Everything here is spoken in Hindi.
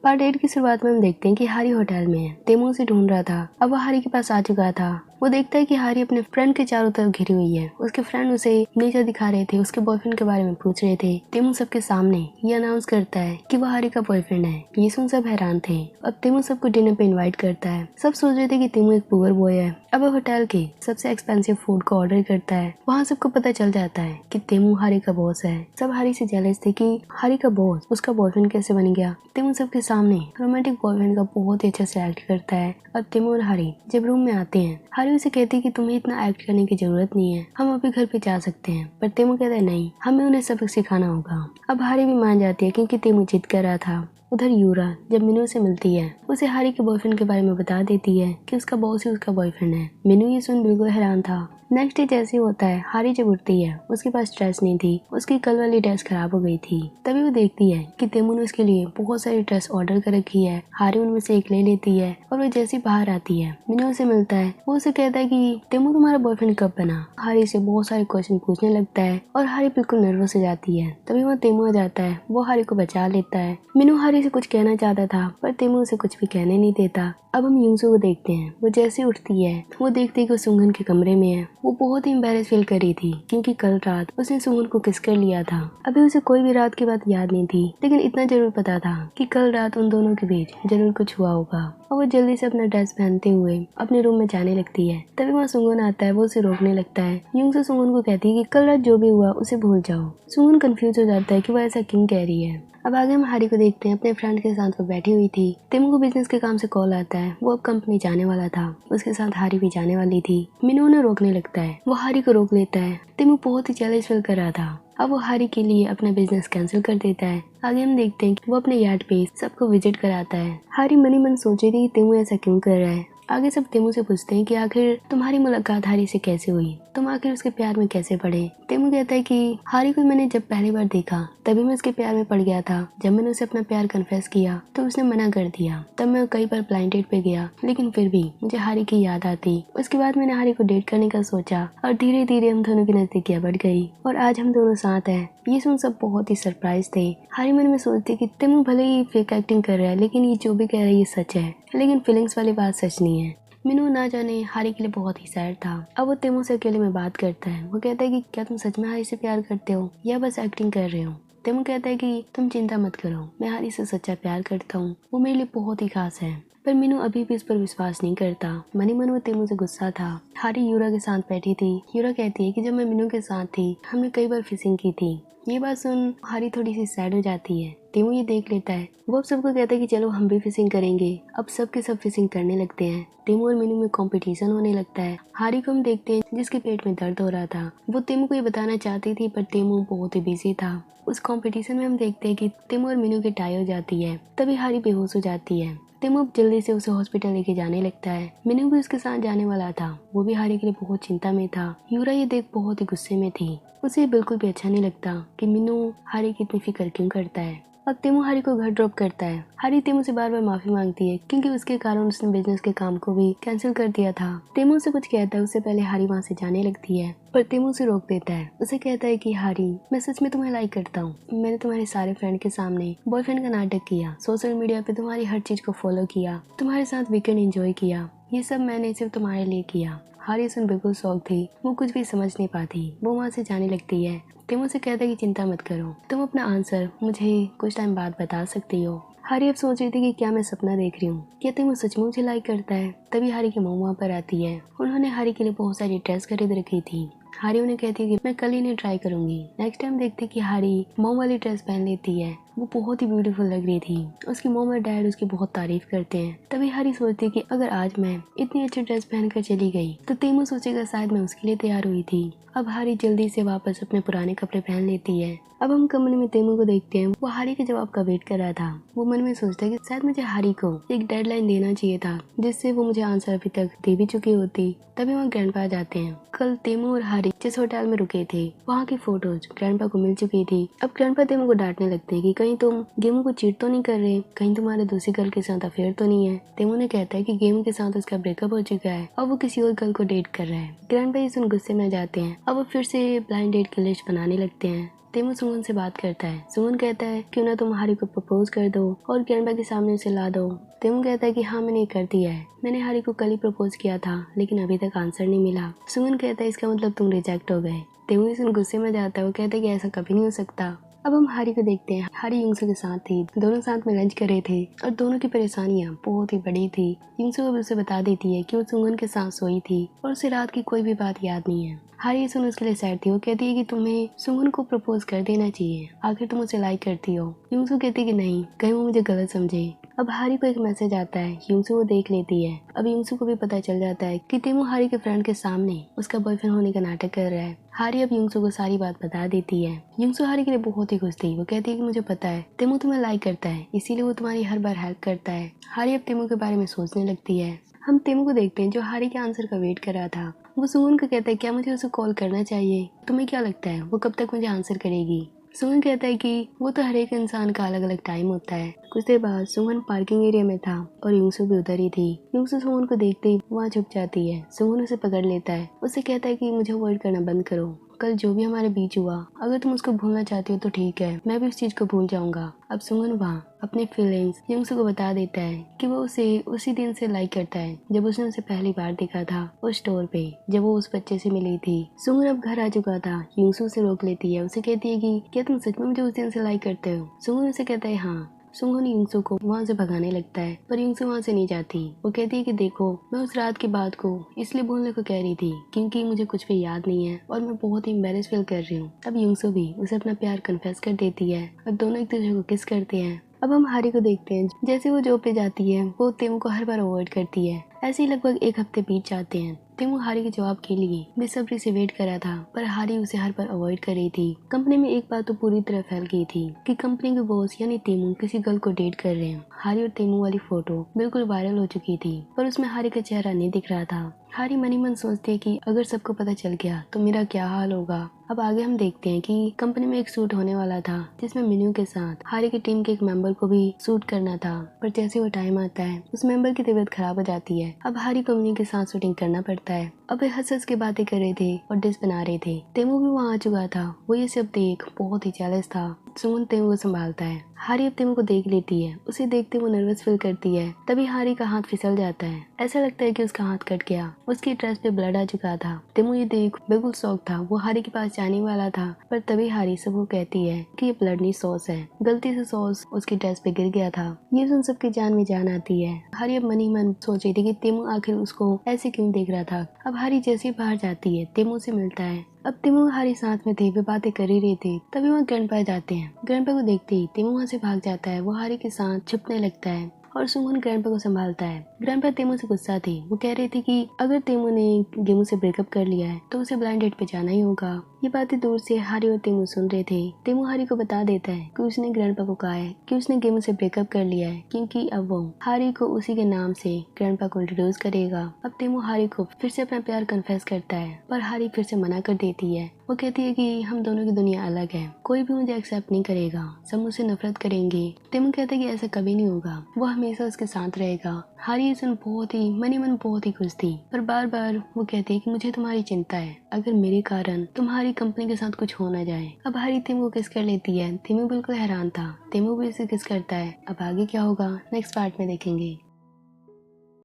पार्ट 8 की शुरुआत में हम देखते हैं कि हारी होटल में है। तेमू उसे ढूंढ रहा था। अब वो हारी के पास आ चुका था। वो देखता है कि हारी अपने फ्रेंड के चारों तरफ घिरी हुई है। उसके फ्रेंड उसे नेचर दिखा रहे थे, उसके बॉयफ्रेंड के बारे में पूछ रहे थे। तेमू सबके सामने ये अनाउंस करता है कि वो हारी का बॉयफ्रेंड है। ये सुन सब हैरान थे। अब तेमू सबको डिनर पे इनवाइट करता है। सब सोच रहे थे कि तेमू एक पुअर बॉय है। अब वो होटल के सबसे एक्सपेंसिव फूड को ऑर्डर करता है। वहाँ सबको पता चल जाता है कि तेमू हारी का बॉस है। सब हारी से जेलस थे कि हारी का बॉस उसका बॉयफ्रेंड कैसे बन गया। तेमू सबके सामने रोमांटिक बॉयफ्रेंड का बहुत ही अच्छा से एक्ट करता है। अब तेमू और हारी जब रूम में आते हैं, हारी उसे कहती है कि तुम्हें इतना एक्ट करने की जरूरत नहीं है, हम अभी घर पे जा सकते हैं। पर तेमू कहता है नहीं, हमें उन्हें सबक सिखाना होगा। अब हारी भी मान जाती है क्योंकि तेमू जिद कर रहा था। उधर यूरा जब मीनू से मिलती है, उसे हारी के बॉयफ्रेंड के बारे में बता देती है कि उसका बॉस ही उसका बॉयफ्रेंड है। मीनू ये सुन बिल्कुल हैरान था। नेक्स्ट डे जैसे होता है, हारी जब उठती है, उसके पास ड्रेस नहीं थी। उसकी कल वाली ड्रेस खराब हो गई थी। तभी वो देखती है कि तेमू ने उसके लिए बहुत सारी ड्रेस ऑर्डर कर रखी है। हारी उनमें से एक ले लेती है और वो जैसी बाहर आती है, मीनू उसे मिलता है। वो उसे कहता है कि तेमू तुम्हारा बॉयफ्रेंड कब बना। हारी से बहुत सारे क्वेश्चन पूछने लगता है और हारी बिल्कुल नर्वस हो जाती है। तभी वहाँ तेमू आ जाता है। वो हारी को बचा लेता है। मीनू हारी से कुछ कहना चाहता था पर तेमू उसे कुछ भी कहने नहीं देता। अब हम यूसु को देखते हैं। वो जैसे उठती है, वो देखती है कि वो सुंगन के कमरे में है। वो बहुत ही एम्बैरेस फील कर रही थी क्योंकि कल रात उसने सुंगन को किस कर लिया था। अभी उसे कोई भी रात की बात याद नहीं थी, लेकिन इतना जरूर पता था कि कल रात उन दोनों के बीच जरूर कुछ हुआ होगा। और वो जल्दी से अपना ड्रेस पहनते हुए अपने रूम में जाने लगती है। तभी वहाँ सुंगन आता है। वो उसे रोकने लगता है। यूसु सुंगन को कहती है कि कल रात जो भी हुआ उसे भूल जाओ। सुंगन कंफ्यूज हो जाता है कि वो ऐसा क्यों कह रही है। अब आगे हम हारी को देखते हैं। अपने फ्रेंड के साथ वो बैठी हुई थी। तेमू को बिजनेस के काम से कॉल आता है। वो अब कंपनी जाने वाला था। उसके साथ हारी भी जाने वाली थी। मीनू उन्हें रोकने लगता है। वो हारी को रोक लेता है। तेमू बहुत ही जेलस फील कर रहा था। अब वो हारी के लिए अपना बिजनेस कैंसिल कर देता है। आगे हम देखते हैं कि वो अपने यार्ड पे सबको विजिट कराता है। हारी मनी मन सोच रही थी तेमू ऐसा क्यों कर रहा है। आगे सब तेमू से पूछते हैं कि आखिर तुम्हारी मुलाकात हारी से कैसे हुई, तुम आखिर उसके प्यार में कैसे पड़े। तेमू कहता है कि हारी को मैंने जब पहली बार देखा तभी मैं उसके प्यार में पड़ गया था। जब मैंने उसे अपना प्यार कन्फेस किया तो उसने मना कर दिया। तब मैं कई बार ब्लाइंड डेट पे गया, लेकिन फिर भी मुझे हारी की याद आती। उसके बाद मैंने हारी को डेट करने का सोचा और धीरे धीरे हम दोनों की नजदीकियां बढ़ गई और आज हम दोनों साथ हैं। ये सुन सब बहुत ही सरप्राइज थे। हारी मन में सोचती कि तेमू भले ही फेक एक्टिंग कर रहा है, लेकिन ये जो भी कह रहा है ये सच है। लेकिन फीलिंग्स वाली बात सच नहीं है। मीनू ना जाने हारी के लिए बहुत ही सैड था। अब वो तेमू से अकेले में बात करता है। वो कहता है कि क्या तुम सच में हारी से प्यार करते हो या बस एक्टिंग कर रहे हो। तेमू कहता है कि तुम चिंता मत करो, मैं हारी से सच्चा प्यार करता हूँ, वो मेरे लिए बहुत ही खास है। पर मीनू अभी भी इस पर विश्वास नहीं करता। मनी मन वो तेमू से गुस्सा था। हारी यूरा के साथ बैठी थी। यूरा कहती है कि जब मैं मीनू के साथ थी हमने कई बार फिशिंग की थी। ये बात सुन हारी थोड़ी सी सैड हो जाती है। तेमू ये देख लेता है। वो अब सबको कहता है कि चलो हम भी फिशिंग करेंगे। अब सबके सब फिशिंग करने लगते हैं। तेमू और मीनू में कंपटीशन होने लगता है। हारी को हम देखते हैं जिसके पेट में दर्द हो रहा था। वो तेमू को ये बताना चाहती थी पर तेमू बहुत ही बिजी था। उस कंपटीशन में हम देखते हैं कि तेमू और मीनू की टाई हो जाती है। तभी हारी बेहोश हो जाती है। तेमू अब जल्दी से उसे हॉस्पिटल लेके जाने लगता है। मीनू भी उसके साथ जाने वाला था। वो भी हारी के लिए बहुत चिंता में था। यूरा ये देख बहुत ही गुस्से में थी। उसे बिल्कुल भी अच्छा नहीं लगता कि मीनू हारी की इतनी फिक्र क्यों करता है। अब तेमू हारी को घर ड्रॉप करता है। हारी तेमू से बार बार माफी मांगती है क्योंकि उसके कारण उसने बिजनेस के काम को भी कैंसिल कर दिया था। तेमू से कुछ कहता है, उससे पहले हारी वहाँ से जाने लगती है पर तेमू उसे रोक देता है। उसे कहता है कि हारी मैं सच में तुम्हें लाइक करता हूँ। मैंने तुम्हारे सारे फ्रेंड के सामने बॉयफ्रेंड का नाटक किया, सोशल मीडिया पे तुम्हारी हर चीज को फॉलो किया, तुम्हारे साथ वीकेंड एंजॉय किया, ये सब मैंने सिर्फ तुम्हारे लिए किया। हारी सुन बिल्कुल शॉक थी। वो कुछ भी समझ नहीं पाती। वो वहाँ से जाने लगती है। तेमू से कहता है कि चिंता मत करो, तुम अपना आंसर मुझे कुछ टाइम बाद बता सकती हो। हारी अब सोच रही थी कि क्या मैं सपना देख रही हूँ, क्या तेमू सच में मुझे लाइक करता है। तभी हारी की मम्मा वहाँ पर आती है। उन्होंने हारी के लिए बहुत सारी ड्रेस खरीद रखी थी। हारी उन्हें कहती है कि मैं कल इन्हें ट्राई करूंगी। नेक्स्ट टाइम देखते कि हारी मॉम वाली ड्रेस पहन लेती है। वो बहुत ही ब्यूटीफुल लग रही थी। उसकी मॉम और डैड उसकी बहुत तारीफ करते हैं। तभी हारी सोचती है कि अगर आज मैं इतनी अच्छी ड्रेस पहनकर चली गई तो तेमू सोचेगा शायद मैं उसके लिए तैयार हुई थी। अब हारी जल्दी से वापस अपने पुराने कपड़े पहन लेती है। अब हम कमरे में तेमू को देखते हैं। वो हारी के जवाब का वेट कर रहा था। वो मन में सोचता है कि शायद मुझे हारी को एक डेडलाइन देना चाहिए था जिससे वो मुझे आंसर अभी तक दे भी चुकी होती। तभी वहाँ ग्रैंडपा आ जाते हैं। कल तेमू और हारी जिस होटल में रुके थे वहाँ की फोटोज ग्रैंडपा को मिल चुकी थी। अब ग्रैंडपा तेमू को डांटने लगते हैं कि कहीं तुम गेमू को चीट तो नहीं कर रहे, कहीं तुम्हारे दूसरी गर्ल के साथ अफेयर तो नहीं है। तेमू ने कहता है कि गेमू के साथ उसका ब्रेकअप हो चुका है और वो किसी और गर्ल को डेट कर रहा है। ग्रैंडपा ये सुन गुस्से में जाते हैं। अब वो फिर से ब्लाइंड डेट की लिस्ट बनाने लगते हैं। तेमू सुमन से बात करता है। सुमन कहता है क्यों ना तुम हारी को प्रपोज कर दो और ग्रैंडपा के सामने उसे ला दो। तेमू कहता है कि हाँ मैंने कर दिया है, मैंने हारी को कल ही प्रपोज किया था लेकिन अभी तक आंसर नहीं मिला। सुमन कहता है इसका मतलब तुम रिजेक्ट हो गए। तेमू इस गुस्से में जाता है, वो कहता है कि ऐसा कभी नहीं हो सकता। अब हम हारी को देखते हैं। हारी युंगसू के साथ थी, दोनों साथ में लंच कर रहे थे और दोनों की परेशानियां बहुत ही बड़ी थी। युंगसू अब उसे बता देती है कि वो सुमन के साथ सोई थी और उसे रात की कोई भी बात याद नहीं है। हारी सुन उसके लिए सैड थी, वो कहती है कि तुम्हें सुमन को प्रपोज कर देना चाहिए, आखिर तुम उसे लाइक करती हो। युंगसू कहती है कि नहीं, कहीं वो मुझे गलत समझे। अब हारी को एक मैसेज आता है, युंगसू वो देख लेती है। अब युंगसू को भी पता चल जाता है कि तेमू हारी के फ्रेंड के सामने उसका बॉयफ्रेंड होने का नाटक कर रहा है। हारी अब युंगसू को सारी बात बता देती है। युंगसू हारी के लिए बहुत ही खुश थी, वो कहती है कि मुझे पता है तेमू तुम्हें लाइक करता है, इसीलिए वो तुम्हारी हर बार हेल्प करता है। हारी अब तेमू के बारे में सोचने लगती है। हम तेमू को देखते हैं जो हारी के आंसर का वेट कर रहा था। वो सुमन को कहता है क्या मुझे उसे कॉल करना चाहिए, तुम्हें क्या लगता है वो कब तक मुझे आंसर करेगी। सुमन कहता है कि वो तो हर एक इंसान का अलग अलग टाइम होता है। कुछ देर बाद सुमन पार्किंग एरिया में था और युंगसू भी उधर ही थी। युंगसू सुमन को देखते ही वहाँ छुप जाती है। सुमन उसे पकड़ लेता है, उसे कहता है कि मुझे अवॉइड करना बंद करो, कल जो भी हमारे बीच हुआ अगर तुम उसको भूलना चाहती हो तो ठीक है, मैं भी उस चीज को भूल जाऊंगा। अब सुमन वहाँ अपने फीलिंग्स युंगसू को बता देता है कि वो उसे उसी दिन से लाइक करता है जब उसने उसे पहली बार देखा था उस स्टोर पे जब वो उस बच्चे से मिली थी। सुमन अब घर आ चुका था, युंगसू से रोक लेती है, उसे कहती है कि क्या तुम सच में मुझे उस दिन से लाइक करते हो। सुमन उसे कहता है हाँ। सुमन युंगसू को वहाँ से भगाने लगता है पर युंगसू वहाँ से नहीं जाती। वो कहती है कि देखो मैं उस रात की बात को इसलिए भूलने को कह रही थी क्योंकि मुझे कुछ भी याद नहीं है और मैं बहुत ही एम्बेरस फील कर रही हूँ। अब युंगसू भी उसे अपना प्यार कन्फेस कर देती है और दोनों एक दूसरे को किस करते हैं। अब हम हारी को देखते हैं, जैसे वो जॉब पे जाती है वो तेमू को हर बार अवॉइड करती है। ऐसे ही लगभग एक हफ्ते बीत जाते हैं। तेमू हारी के जवाब के लिए बेसब्री से वेट कर रहा था पर हारी उसे हर बार अवॉइड कर रही थी। कंपनी में एक बात तो पूरी तरह फैल गई थी कि कंपनी के बॉस यानी तेमू किसी गर्ल को डेट कर रहे हैं। हारी और तेमू वाली फोटो बिल्कुल वायरल हो चुकी थी पर उसमें हारी का चेहरा नहीं दिख रहा था। हारी मनी मन सोचती है कि अगर सबको पता चल गया तो मेरा क्या हाल होगा। अब आगे हम देखते हैं कि कंपनी में एक शूट होने वाला था जिसमें मिनू के साथ हारी की टीम के एक मेंबर को भी शूट करना था पर जैसे वो टाइम आता है उस मेंबर की तबीयत खराब हो जाती है। अब हारी को मिनू के साथ शूटिंग करना पड़ता है। अब वे हंस हंस के बातें कर रहे थे और डिश बना रहे थे। तेमू भी वहाँ आ चुका था, वो ये सब देख बहुत ही जेलस था। सुमन तेमू को संभालता है। हारी अब तेमू को देख लेती है, उसे देखते वो नर्वस फील करती है। तभी हारी का हाथ फिसल जाता है, ऐसा लगता है कि उसका हाथ कट गया। उसकी ड्रेस पे ब्लड आ चुका था। तेमू ये देख बिल्कुल शॉक था, वो हारी के पास जाने वाला था पर तभी हारी सबको कहती है कि ये ब्लड नहीं सॉस है, गलती से सॉस उसकी ड्रेस पे गिर गया था। ये सुन सबकी जान में जान आती है। हारी अब मन ही मन सोच रही थी कि तेमू आखिर उसको ऐसे क्यों देख रहा था। अब हारी जैसे ही बाहर जाती है तेमू से मिलता है। अब तेमू हारी साथ में थे, वे बातें कर ही रहे थे। तभी वहाँ ग्रैंडपा जाते हैं। ग्रैंडपा को देखते ही तेमू वहाँ से भाग जाता है, वो हारी के साथ छुपने लगता है और सुमन ग्रैंडपा को संभालता है। ग्रैंडपा तेमू से गुस्सा थी, वो कह रही थी कि अगर तेमू ने गेमू से ब्रेकअप कर लिया है तो उसे ब्लाइंड डेट पे जाना ही होगा। ये बातें दूर से हारी और तेमू सुन रहे थे। तेमू हारी को बता देता है कि उसने ग्रैंडपा को कहा है कि उसने गेमू से ब्रेकअप कर लिया है क्योंकि अब वो हारी को उसी के नाम से ग्रैंडपा को इंट्रोड्यूस करेगा। अब तेमू हारी को फिर से अपना प्यार कन्फेस करता है पर हारी फिर से मना कर देती है। वो कहती है कि हम दोनों की दुनिया अलग है, कोई भी मुझे एक्सेप्ट नहीं करेगा, सब मुझसे नफरत करेंगे। तेमू कहता है कि ऐसा कभी नहीं होगा, वो हमेशा उसके साथ रहेगा। हारी ये सुन बहुत ही मनी मन बहुत ही खुश थी पर बार बार वो कहती है कि मुझे तुम्हारी चिंता है, अगर मेरे कारण तुम्हारी कंपनी के साथ कुछ हो ना जाए। अब हारी तेमू को किस कर लेती है। तेमू बिल्कुल हैरान था, तेमू भी उसे किस करता है। अब आगे क्या होगा नेक्स्ट पार्ट में देखेंगे।